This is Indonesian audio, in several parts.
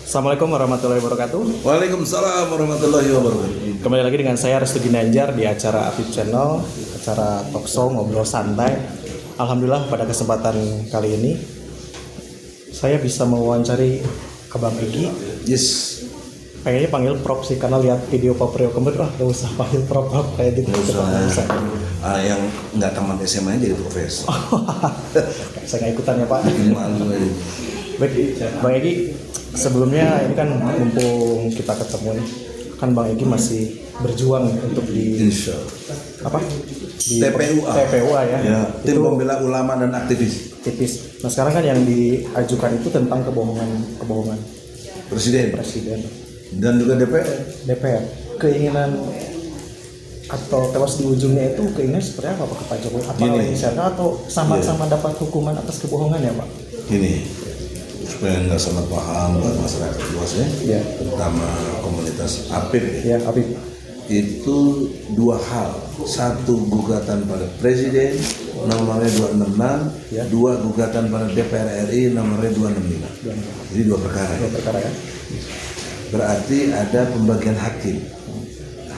Assalamualaikum warahmatullahi wabarakatuh. Waalaikumsalam warahmatullahi wabarakatuh. Kembali lagi dengan saya Restu Ginanjar di acara Afif Channel, acara talkshow ngobrol santai. Alhamdulillah pada kesempatan kali ini saya bisa mewawancari Abang Egi. Yes. Pengennya panggil Prof sih karena lihat video Pak Priyo kemarin, gak usah panggil Prof kayak gitu. Nggak usah. Yang nggak tamat SMA jadi profesor. Saya nggak ikutan ya Pak. Bikin malu aja. Baik, Bang Egi, sebelumnya ini kan mumpung kita ketemu nih, kan Bang Egi masih berjuang untuk di Insya apa? Di TPUA. TPUA ya. Ya, tim Itu pembela ulama dan aktivis. tipis. Nah sekarang kan yang diajukan itu tentang kebohongan Presiden presiden, dan juga DPR. DPR. Keinginan atau tewas di ujungnya itu keinginan seperti apa Pak Pak Jokowi? Apa Gini. inisiatif atau sama-sama dapat hukuman atas kebohongan ya Pak? Gini, supaya nggak salah paham buat masyarakat luas ya, Ya. terutama komunitas APIP ya. Ya, Habib. Itu dua hal. Satu, gugatan pada Presiden nomornya 266, Ya. dua gugatan pada DPR RI nomornya 265. Jadi dua perkara. Dua perkara ya. Berarti ada pembagian hakim.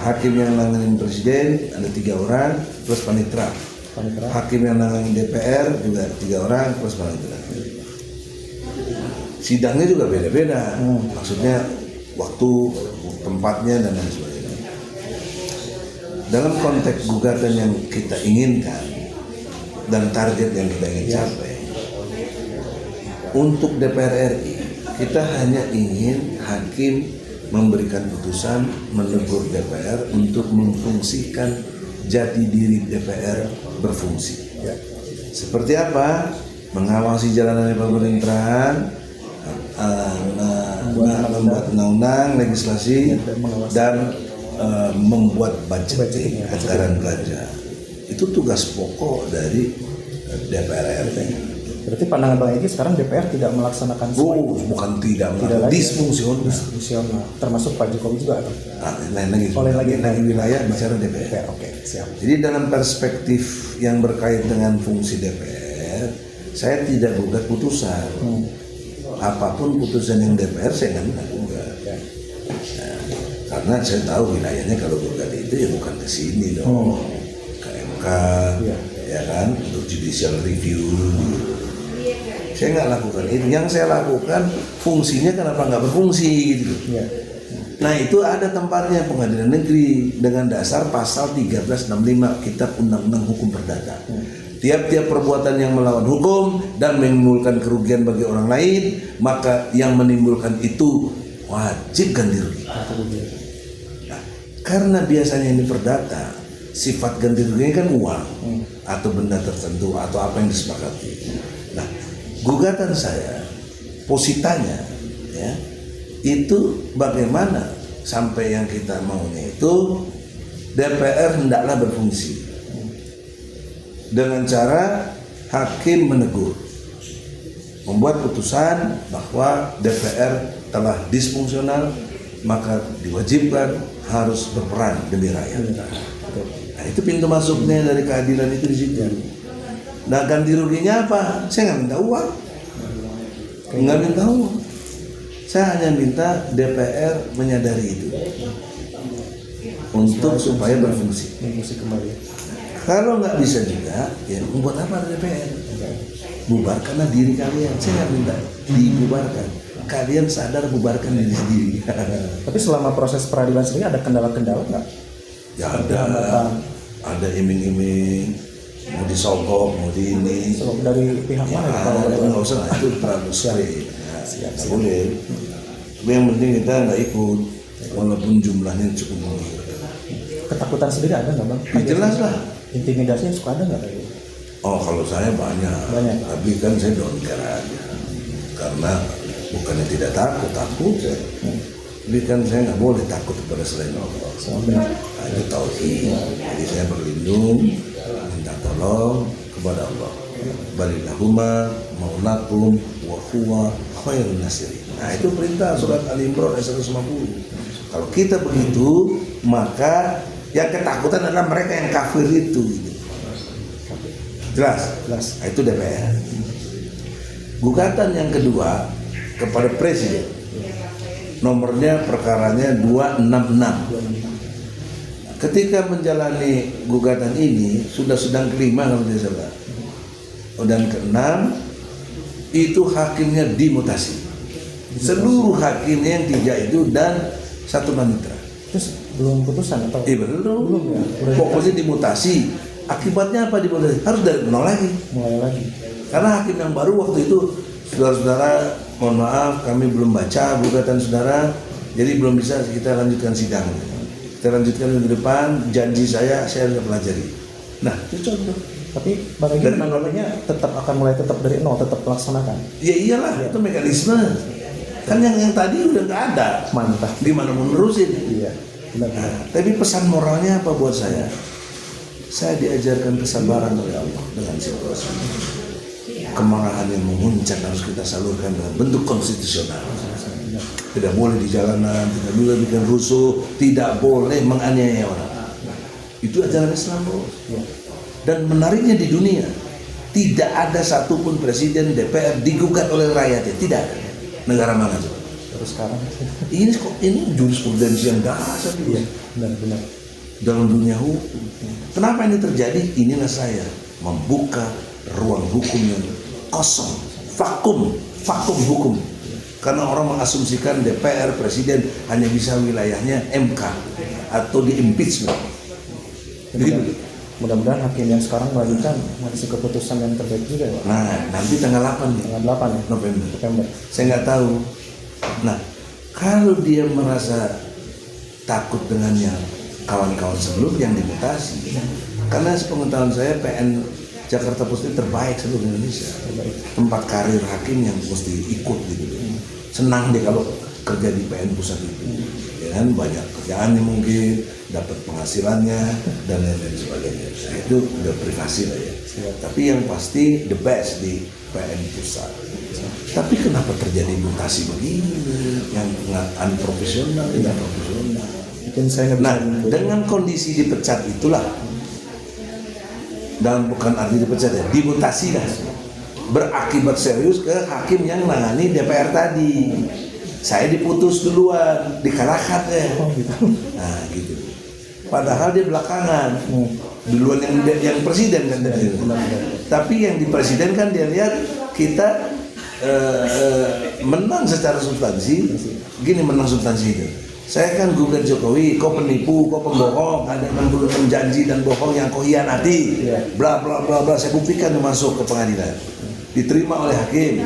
Hakim yang nanganin Presiden ada 3 orang plus panitera. Panitera. Hakim yang nanganin DPR juga 3 orang plus panitera. Sidangnya juga beda-beda. Maksudnya waktu, tempatnya dan lain sebagainya. Dalam konteks gugatan yang kita inginkan dan target yang kita ingin capai, untuk DPR RI kita hanya ingin hakim memberikan putusan menegur DPR untuk memfungsikan jati diri DPR berfungsi. Ya. Seperti apa? Mengawasi jalannya pemerintahan, membuat undang-undang, legislasi, dan membuat budgeting, anggaran belanja. Itu tugas pokok dari DPR RI. Berarti pandangan Bang Egi sekarang DPR tidak melaksanakan Bukan tidak lagi. disfungsional. Termasuk Pak Jokowi juga atau? Lain lagi wilayah bicara DPR. DPR, oke, siap. Jadi dalam perspektif yang berkait dengan fungsi DPR, saya tidak gugat putusan. Apapun putusan yang DPR saya nggak gugat. Ya. Karena saya tahu wilayahnya kalau gugat itu ya bukan ke sini dong, ke MK, ya kan, untuk judicial review. Saya nggak lakukan itu. Yang saya lakukan fungsinya kenapa nggak berfungsi gitu. Ya. Nah itu ada tempatnya Pengadilan Negeri dengan dasar pasal 1365 Kitab Undang-Undang Hukum Perdata. Tiap-tiap perbuatan yang melawan hukum dan menimbulkan kerugian bagi orang lain, maka yang menimbulkan itu wajib ganti rugi. Nah, karena biasanya ini perdata, sifat ganti ruginya kan uang atau benda tertentu atau apa yang disepakati. Nah, gugatan saya, positanya, ya, itu bagaimana sampai yang kita maunya itu DPR hendaklah berfungsi dengan cara hakim menegur, membuat putusan bahwa DPR telah disfungsional, maka diwajibkan harus berperan demi rakyat. Nah, itu pintu masuknya dari keadilan itu di situ. Nah, ganti ruginya apa? Saya nggak minta uang, nggak minta uang. Saya hanya minta DPR menyadari itu untuk supaya berfungsi. Berfungsi kembali. Kalau nggak bisa juga, ya membuat apa DPR? Bubarkanlah diri kalian. Saya nggak minta dibubarkan. Kalian sadar bubarkan diri sendiri. Tapi selama proses peradilan sendiri ada kendala-kendala nggak? Ya ada iming-iming, mau disogok, mau di ini. Dari pihak mana? Kalau Nggak usah, itu terlalu sering. Nggak boleh. Tapi yang penting kita nggak ikut, walaupun jumlahnya cukup banyak. ketakutan sendiri ada nggak Bang? Ya, jelas lah. Intimidasinya suka ada nggak kayak gitu? Oh kalau saya banyak. Tapi kan saya don't care aja. Karena bukannya tidak takut saya. Tapi kan saya nggak boleh takut kepada selain Allah. Nah, itu tauhid. Jadi saya berlindung, minta tolong kepada Allah. Balillahumma maulakum wa huwa khairun nasirin. Nah itu perintah surat Al-Imran ayat 150. Kalau kita begitu, maka yang ketakutan adalah mereka yang kafir itu. Jelas. Nah, itu DPR. Gugatan yang kedua kepada Presiden Nomornya perkaranya 266. Ketika menjalani gugatan ini sudah sedang kelima kalau tidak salah. Dan keenam itu hakimnya dimutasi. Seluruh hakimnya yang 3 itu dan 1 panitera. Terus belum putusan atau? Belum. Ya. Pokoknya dimutasi. Akibatnya apa dimutasi? Harus dari nol lagi. Mulai lagi. Karena hakim yang baru waktu itu, saudara-saudara, mohon maaf kami belum baca gugatan saudara, jadi belum bisa kita lanjutkan sidang. Kita lanjutkan minggu depan, janji saya akan pelajari. Nah, itu contoh. Tapi bagaimana namanya tetap akan mulai tetap dari nol, tetap melaksanakan. Ya iyalah, itu mekanisme. Kan yang tadi udah nggak ada. Mantap. Gimana mau nerusin? Iya. Benar. Nah, tapi pesan moralnya apa buat saya? Saya diajarkan kesabaran oleh Allah dengan situasi. Kemarahan yang memuncak harus kita salurkan dalam bentuk konstitusional. Tidak boleh di jalanan, tidak boleh bikin rusuh, tidak boleh menganiaya orang. Itu ajaran Islam, bro. Dan menariknya di dunia, tidak ada satupun presiden DPR digugat oleh rakyatnya, tidak ada. Negara mana tuh? Terus sekarang Ini jurisprudensi yang dahsyat. iya, benar. Dalam dunia hukum. Kenapa ini terjadi? Inilah saya membuka ruang hukum yang kosong, vakum hukum. Karena orang mengasumsikan DPR, presiden hanya bisa wilayahnya MK atau di impeachment. Jadi, mudah-mudahan hakim yang sekarang melanjutkan ngasih keputusan yang terbaik juga ya, Pak. nah, nanti tanggal 8 nih, Tanggal 8 ya, November. November. Saya nggak tahu. Nah, kalau dia merasa takut dengan yang kawan-kawan sebelum yang dimutasi, karena sepengetahuan saya PN Jakarta Pusat terbaik seluruh Indonesia, tempat karir hakim yang mesti ikut gitu. Senang deh kalau kerja di PN Pusat itu, ya kan, banyak kerjaannya mungkin, dapat penghasilannya dan lain-lain sebagainya. Nah, itu udah privasi lah ya. Tapi yang pasti the best di PN Pusat. Tapi kenapa terjadi mutasi begini yang unprofesional, tidak profesional? Mungkin saya nggak bisa. Nah, dengan kondisi dipecat itulah, dan bukan arti dipecat ya, dimutasi lah, berakibat serius ke hakim yang menangani DPR tadi. Saya diputus duluan, dikalahkan ya. Oh gitu. Nah gitu. Padahal dia belakangan, duluan yang presiden kan. Tapi yang di presiden kan dia lihat kita menang secara substansi. Gini menang substansi itu. Saya kan gugat Jokowi, kau penipu, kau pembohong, ada 66 janji dan bohong yang kau hianati, bla bla bla bla. Saya buktikan masuk ke pengadilan, diterima oleh hakim,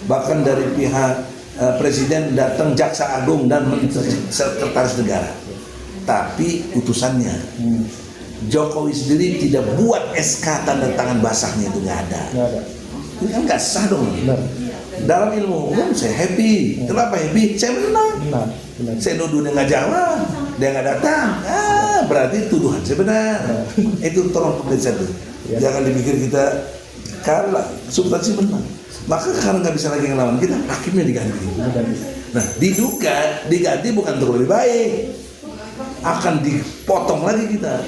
bahkan dari pihak presiden datang jaksa agung dan sekretaris negara. Tapi utusannya Jokowi sendiri tidak buat SK tanda tangan basahnya, itu nggak ada. Ini kan nggak sah dong. Benar. Dalam ilmu hukum saya happy. Kenapa happy? Saya menang. Benar. Saya nuduh dia nggak jawab, dia nggak datang. Berarti tuduhan saya benar. Itu tolong pemirsa tuh. Jangan dipikir kita kalah, substansi menang. Maka karena nggak bisa lagi ngelawan kita, hakimnya diganti. Nah, diganti bukan untuk lebih baik, akan dipotong lagi kita.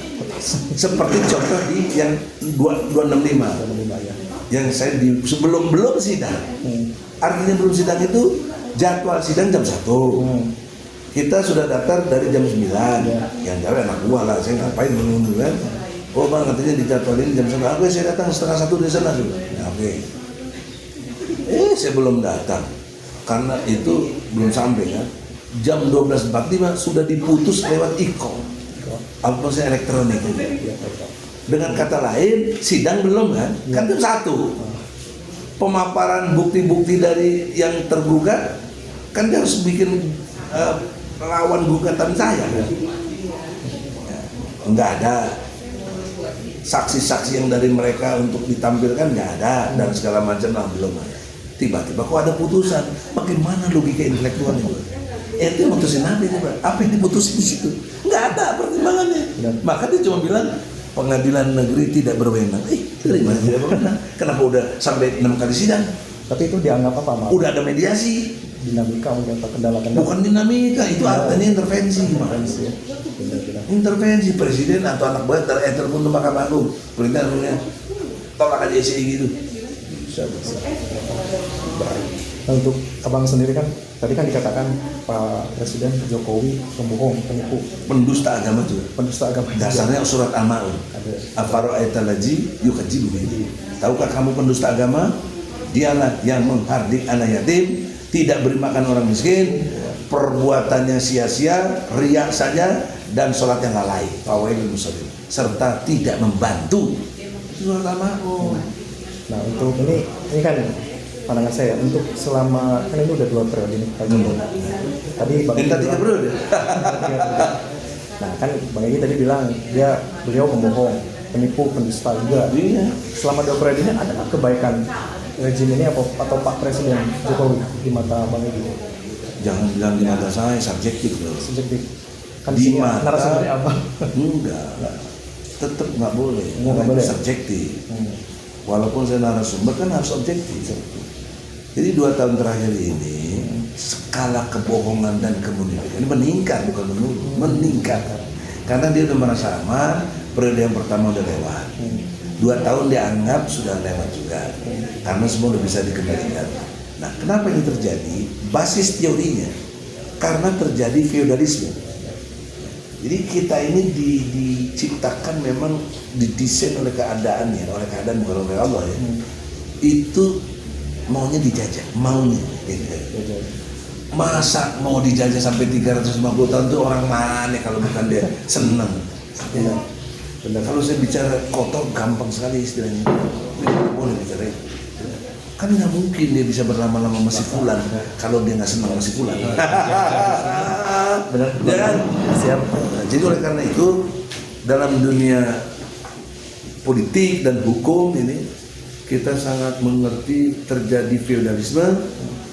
Seperti contoh di yang 265 yang saya sebelum sidang. Artinya belum sidang itu jadwal sidang jam 1. Kita sudah daftar dari jam 9. Yang jawab anak buah lah, saya ngapain menunggu kan. Oh bang, katanya dijadwalin jam 1. Oke, saya datang 1:30 di sana sudah. Ya, oke. Saya belum datang karena itu belum sampai kan. Jam 12.45 sudah diputus lewat e-call, aplikasi elektronik. Dengan kata lain, sidang belum kan? Kan jam 1. Pemaparan bukti-bukti dari yang tergugat kan dia harus bikin lawan gugatan saya kan? Enggak ada saksi-saksi yang dari mereka untuk ditampilkan, nggak ada, dan segala macam lah, belum ada. Tiba-tiba kok ada putusan, bagaimana logika intelektual itu? Itu mutusin apa ini, Pak? Apa yang diputusin di situ? Nggak ada pertimbangannya. Maka dia cuma bilang pengadilan negeri tidak berwenang. Dari mana tidak berwenang? Kenapa udah sampai 6 kali sidang? Tapi itu dianggap apa, Mas? Udah ada mediasi. Dinamika mungkin atau kendala-kendala. Bukan dinamika, itu artinya intervensi. Ya. Intervensi presiden atau anak buah telepon ke Mahkamah Agung, perintah tolak aja SI gitu. Bisa. Baik. Nah, untuk abang sendiri kan tadi kan dikatakan Pak Presiden Jokowi pembohong, penipu, Pendusta agama juga. pendusta agama. Dasarnya surat Al-Maun. Ada. Afaro ayatalaji yukajibu bihi. Tahukah kamu pendusta agama? Dialah yang menghardik anak yatim, tidak beri makan orang miskin, perbuatannya sia-sia, riak saja, dan sholatnya lalai. Fawailul musallin. Serta tidak membantu. Itu surat Al-Maun. Nah, untuk ini kan pandangan saya untuk selama kan ini udah 2 periode nih Pak Jokowi. Tadi Bang Minta Egy 3 bilang- periode. Nah, kan Bang Egy tadi bilang beliau pembohong, penipu, pendusta juga. Iya. Selama 2 periode ini ada kebaikan rezim ini atau Pak Presiden Jokowi di mata Bang Egy? Jangan bilang di mata saya subjektif loh. Subjektif. Kan Di sini mata narasumbernya apa? enggak, tetap nggak boleh. Nggak boleh. Subjektif. Walaupun saya narasumber kan harus objektif. Jadi 2 tahun terakhir ini skala kebohongan dan kemunifikan ini meningkat, bukan menurun, meningkat. Karena dia udah merasa aman, periode yang pertama udah lewat. 2 tahun dianggap sudah lewat juga, karena semua udah bisa dikendalikan. Nah, kenapa ini terjadi? Basis teorinya, karena terjadi feodalisme. Jadi kita ini diciptakan memang didesain oleh keadaannya, oleh keadaan bukan oleh Allah ya. Itu maunya dijajah, maunya. Gitu. Masa mau dijajah sampai 350 tahun itu orang mana kalau bukan dia senang. Ya. Benar. Kalau saya bicara kotor gampang sekali istilahnya. Tidak boleh bicara itu. Kan nggak mungkin dia bisa berlama-lama masih fulan kalau dia nggak senang masih fulan. Benar. Ya kan? Siap. Nah, jadi oleh karena itu dalam dunia politik dan hukum ini kita sangat mengerti terjadi feodalisme.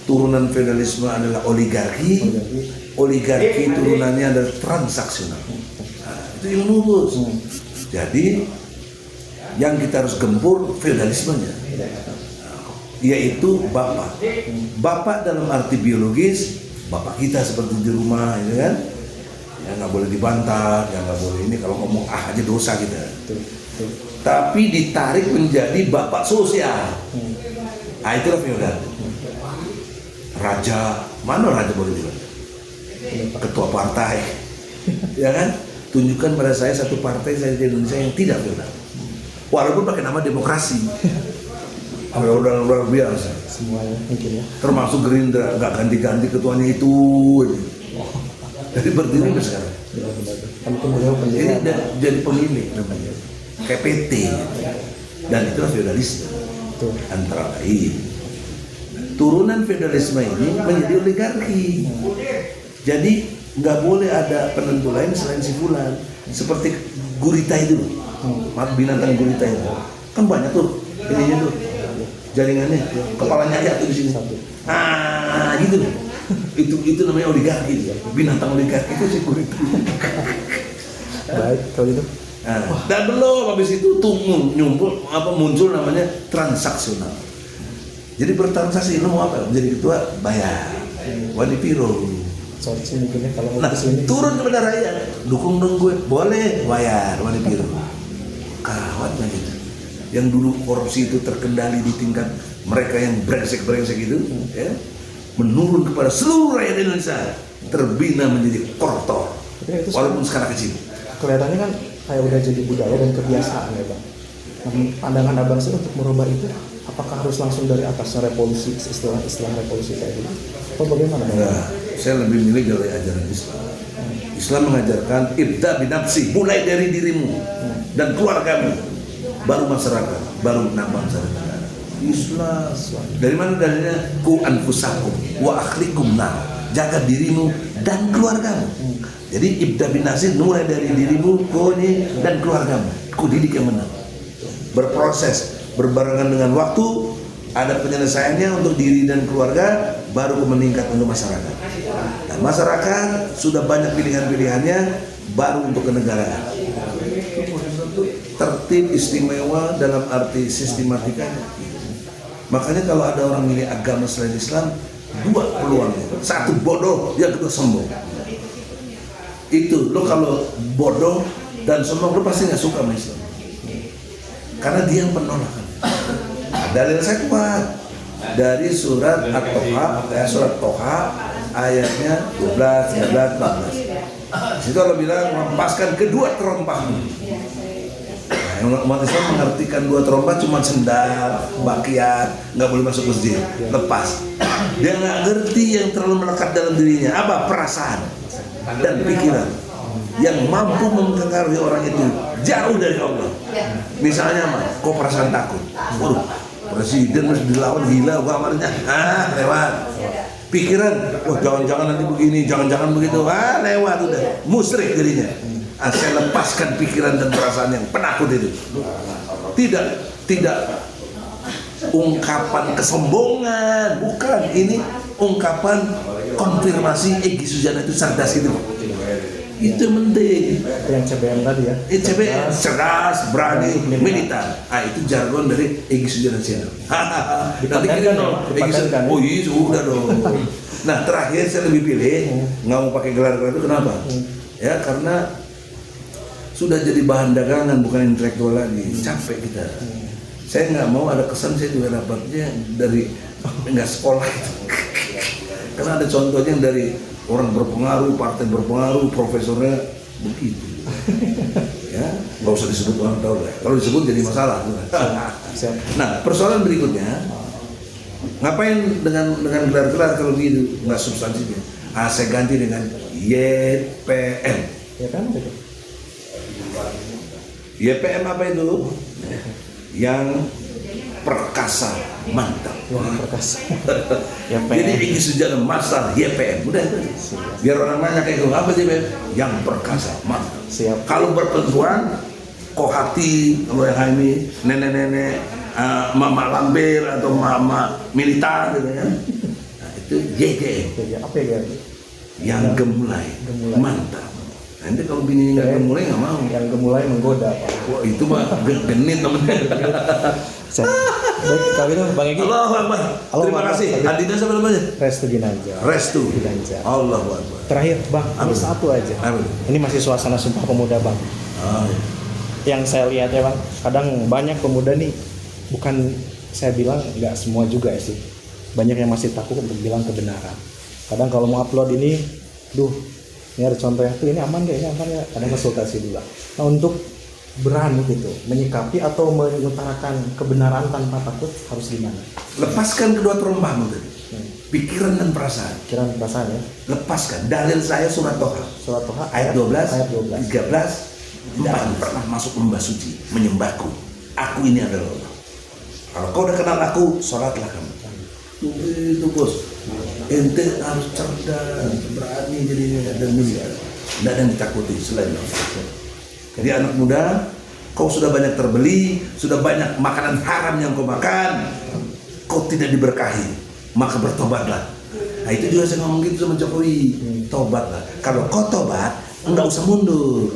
Turunan feodalisme adalah oligarki. Oligarki turunannya adalah transaksional. Nah, itu ilmu bos. Jadi yang kita harus gempur feodalismenya, yaitu bapak. Bapak dalam arti biologis, bapak kita seperti di rumah, ini kan, ya nggak boleh dibantah, ya nggak boleh ini kalau ngomong aja dosa kita. Tapi ditarik menjadi bapak sosial. Nah, itulah feodal. Raja, mana raja boleh dibantah? Ketua partai, ya kan? Tunjukkan pada saya satu partai saya di Indonesia yang tidak feodal, walaupun pakai nama demokrasi. Udah luar biasa. Semuanya mungkin ya. Termasuk Gerindra, nggak ganti-ganti ketuanya itu. Jadi berdiri sekarang. Benar-benar. Kan itu beliau Jadi pendiri. jadi pemilik namanya, kayak PT. Dan itulah feodalisme. Tuh. Antara lain, turunan feodalisme ini menjadi oligarki. Jadi nggak boleh ada penentu lain selain si fulan. Seperti gurita itu, binatang gurita itu, kan banyak tuh ininya tuh, jaringannya, kepalanya aja tuh di sini. Ah, gitu. Itu namanya oligarki. Binatang oligarki itu si gurita. Baik, kalau gitu. Nah, dan belum habis itu muncul namanya transaksional. Jadi bertransaksi, lu mau apa? Menjadi ketua bayar, wadipiro. Sorry sih mungkin ya kalau Nah, mau kesini. turun kepada rakyat, dukung dong gue, boleh bayar wadipiro. Kawatnya gitu. Yang dulu korupsi itu terkendali di tingkat mereka yang brengsek itu, ya, menurun kepada seluruh rakyat Indonesia, terbina menjadi koruptor. Tapi itu Walaupun skala kecil. kelihatannya kan kayak udah jadi budaya dan kebiasaan ya bang. Nah, pandangan abang sih untuk merubah itu, apakah harus langsung dari atasnya revolusi, istilah revolusi kayak gitu? Atau bagaimana? Bang? Nah, saya lebih milih dari ajaran Islam. Islam mengajarkan ibda binafsi, mulai dari dirimu dan keluargamu, baru masyarakat, baru bangsa dan negara. Islam. Dari mana dalilnya? Ku anfusakum wa akhlikum nar. Jaga dirimu dan keluargamu. Jadi ibda binafsi mulai dari dirimu, koni dan keluargamu. Ku didik yang benar. Berproses berbarengan dengan waktu, ada penyelesaiannya untuk diri dan keluarga, baru meningkat untuk masyarakat. Nah, masyarakat sudah banyak pilihan-pilihannya, baru untuk kenegaraan. Tertib istimewa dalam arti sistematikanya. Makanya kalau ada orang milih agama selain Islam, 2 peluangnya. 1 bodoh, yang kedua sombong. Itu lo kalau bodoh dan sombong lo pasti nggak suka sama Islam. Karena dia yang penolakan. Dalil saya kuat. dari surat At-Toha, surat Toha ayatnya 12, 13, 14. Situ Allah bilang melepaskan kedua terompahmu. Nah, umat Islam mengartikan dua terompah cuma sendal, bakiat, nggak boleh masuk masjid, lepas. Dia nggak ngerti yang terlalu melekat dalam dirinya, apa perasaan dan pikiran yang mampu mempengaruhi orang itu jauh dari Allah. Misalnya apa? Kok perasaan takut? Waduh, presiden mesti dilawan, gila gua amarnya. Lewat. Pikiran, wah jangan-jangan nanti begini, jangan-jangan begitu. Lewat udah. Musyrik jadinya. Saya lepaskan pikiran dan perasaan yang penakut itu. Tidak ungkapan kesombongan, bukan. Ini ungkapan konfirmasi Egy Sujana itu cerdas itu. Itu penting. Yang CBM tadi ya. CBM cerdas, berani, militan. Itu jargon dari Egy Sujana Channel. Nanti kirim dong. Oh iya sudah dong. Nah terakhir saya lebih pilih nggak mau pakai gelar-gelar itu kenapa? Ya karena sudah jadi bahan dagangan bukan intelektual lagi. Capek kita. Saya nggak mau ada kesan saya juga dapatnya dari nggak sekolah itu. Karena ada contohnya yang dari orang berpengaruh, partai berpengaruh, profesornya begitu. Ya, nggak usah disebut orang tahu lah. Kalau disebut jadi masalah. Nah, persoalan berikutnya, ngapain dengan gelar-gelar kalau gitu nggak substansinya? Saya ganti dengan YPM. Ya kan itu. YPM apa itu? Yang perkasa mantap. Yang perkasa. Jadi Egy Sujana Master YPM. Udah itu. Biar orang nanya kayak gitu, apa sih YPM? Yang perkasa mantap. Siap. Kalau berperempuan, Kohati, kalau yang ini nenek-nenek, mama lampir atau mama militan gitu ya. Nah, itu YGM. Apa ya? Yang gemulai. Mantap. Nanti kalau bininya nggak gemulai nggak mau. Yang gemulai menggoda Pak. Wah itu mah genit temennya. Baik, kalau itu Bang Egy. Allahu Akbar. Terima kasih. Adinda siapa namanya? Restu Ginanjar. Restu Ginanjar. Allahu Akbar. Terakhir Bang, ini satu aja. Ini masih suasana Sumpah Pemuda Bang. Yang saya lihat ya Bang, kadang banyak pemuda nih, bukan saya bilang nggak semua juga ya sih. Banyak yang masih takut untuk bilang kebenaran. Kadang kalau mau upload ini, ini ada contoh yang tuh ini aman gak, ini aman gak, kadang konsultasi dulu. Nah untuk berani gitu menyikapi atau mengutarakan kebenaran tanpa takut harus gimana? Lepaskan kedua terompahmu tadi, pikiran dan perasaan. Pikiran dan perasaan ya. Lepaskan. Dalil saya surat Toha. Surat Toha ayat 12, 13. 13. Jangan pernah masuk lembah suci menyembahku. Aku ini adalah Allah. Kalau kau udah kenal aku, sholatlah kamu. Itu bos. Ente harus cerdas, berani jadinya dan mulia. Tidak ada yang ditakuti selain Allah. Jadi anak muda, kau sudah banyak terbeli, sudah banyak makanan haram yang kau makan, kau tidak diberkahi, maka bertobatlah. Nah itu juga saya ngomong gitu sama Jokowi, tobatlah. Kalau kau tobat, enggak usah mundur.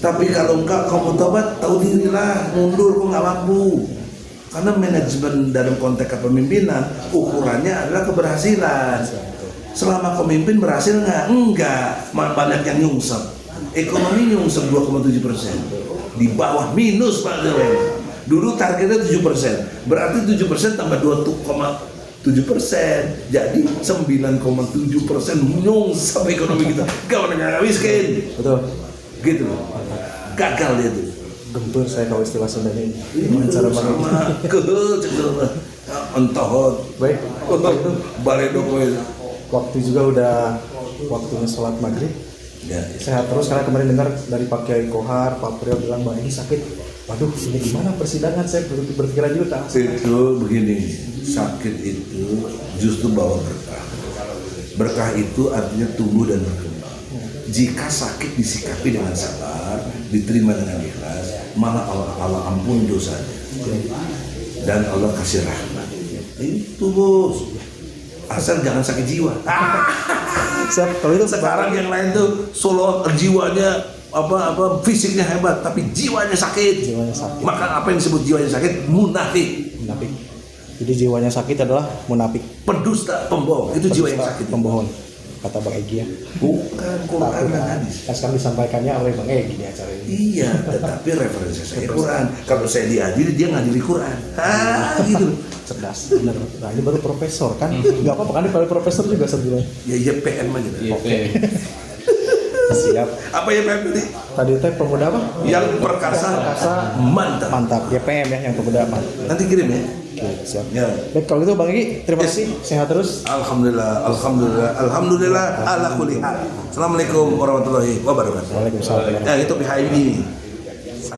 Tapi kalau enggak kau mau tobat, tahu dirilah, mundur kau nggak mampu. Karena manajemen dalam konteks kepemimpinan ukurannya adalah keberhasilan. Selama pemimpin berhasil nggak? Enggak, banyak yang nyungsep. Ekonomi nyungsep 2,7%, di bawah minus Pak Dewan. Dulu targetnya 7%, berarti 7% tambah 2,7%, jadi 9,7% nyungsep ekonomi kita. Gak negara miskin. Betul. Gitu, gagal dia tuh. Gempur saya kalau istilah Sunda ini. Gimana cara sama entah. Baik, itu balai doko itu. Waktu juga udah waktunya sholat maghrib. Ya. Sehat terus karena kemarin dengar dari Pak Kiai Kohar, Pak Priyo bilang Bang ini sakit. Waduh, ini gimana persidangan? Saya berpikiran juga. Itu begini, sakit itu justru bawa berkah. Berkah itu artinya tumbuh dan berkembang. Jika sakit disikapi dengan sabar, diterima dengan ikhlas, malah Allah ampun dosanya dan Allah kasih rahmat. Itu bos, asal jangan sakit jiwa. Siap. Kalau itu Sekarang yang lain tuh solo jiwanya apa fisiknya hebat tapi jiwanya sakit. Maka apa yang disebut jiwanya sakit? Munafik. Jadi jiwanya sakit adalah munafik, pendusta, pembohong. Itu jiwa yang sakit. Pembohong. kata Bang Egy ya. Bukan Quran dan hadis. Kan sekarang disampaikannya oleh Bang Egy di acara ini. Iya, tetapi referensi saya Quran. Kalau saya diadili, dia ngadili Quran. Gitu. Cerdas, benar. Nah ini baru profesor kan? Nggak apa-apa kan? Kalau profesor juga sebenarnya. Ya PM aja. Oke. Siap. Apa ya PM tadi? Tadi teh pemuda apa? Yang perkasa, mantap. Mantap. YPM ya yang pemuda mantap. Nanti kirim ya. Oke, siap. Ya. Baik kalau gitu Bang Egy, terima kasih. Sehat terus. Alhamdulillah ala kulli hal. Assalamualaikum warahmatullahi wabarakatuh. Waalaikumsalam. Itu PHIB.